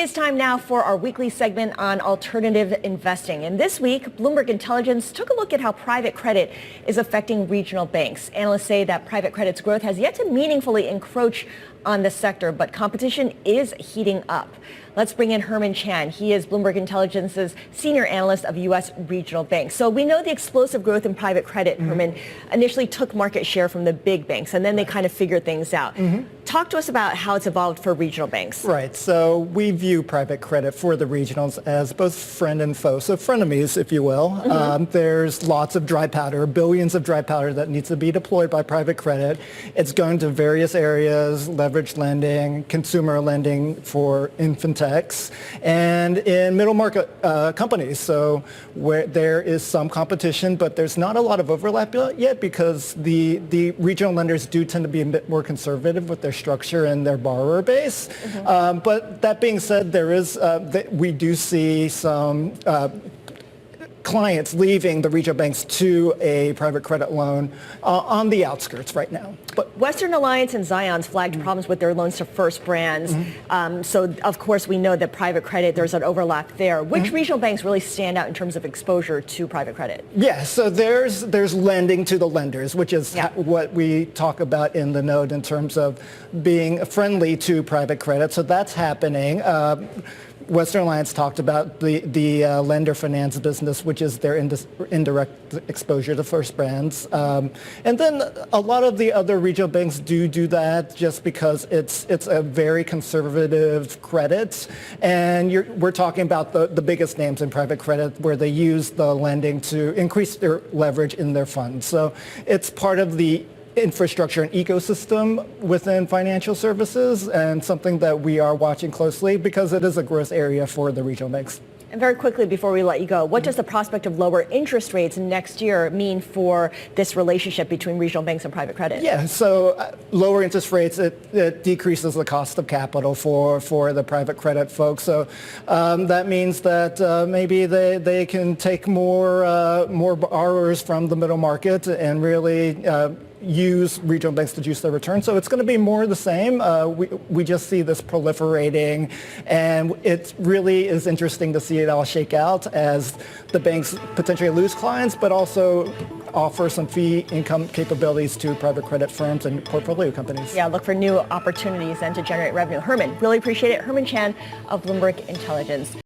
is time now for our weekly segment on alternative investing. And this week, Bloomberg Intelligence took a look at how private credit is affecting regional banks. Analysts say that private credit's growth has yet to meaningfully encroach on the sector, but competition is heating up. Let's bring in Herman Chan. He is Bloomberg Intelligence's senior analyst of U.S. regional banks. So we know the explosive growth in private credit, Herman, initially took market share from the big banks, and then they kind of figured things out. Talk to us about how it's evolved for regional banks. Right. So we view private credit for the regionals as both friend and foe. So frenemies, if you will. There's lots of dry powder, billions of dry powder that needs to be deployed by private credit. It's going to various areas, leverage lending, consumer lending for fintechs, and in middle market companies. So where there is some competition, but there's not a lot of overlap yet because the regional lenders do tend to be a bit more conservative with their structure and their borrower base. But that being said, we do see some clients leaving the regional banks to a private credit loan on the outskirts right now. But Western Alliance and Zions flagged problems with their loans to First Brands. So, of course, we know that private credit, there's an overlap there. Which regional banks really stand out in terms of exposure to private credit? Yeah, so there's lending to the lenders, which is what we talk about in the note in terms of being friendly to private credit. So that's happening. Western Alliance talked about the lender finance business, which is their indirect exposure to First Brands. And then a lot of the other regional banks do that just because it's a very conservative credit. And we're talking about the biggest names in private credit where they use the lending to increase their leverage in their funds. So it's part of the infrastructure and ecosystem within financial services, and something that we are watching closely because it is a growth area for the regional banks. And very quickly before we let you go, what does the prospect of lower interest rates next year mean for this relationship between regional banks and private credit? Yeah, so lower interest rates, it decreases the cost of capital for the private credit folks. So that means that maybe they can take more borrowers from the middle market and really use regional banks to juice their return. So it's going to be more of the same. We just see this proliferating, and it really is interesting to see it all shake out as the banks potentially lose clients, but also offer some fee income capabilities to private credit firms and portfolio companies. Yeah, look for new opportunities and to generate revenue. Herman, really appreciate it. Herman Chan of Bloomberg Intelligence.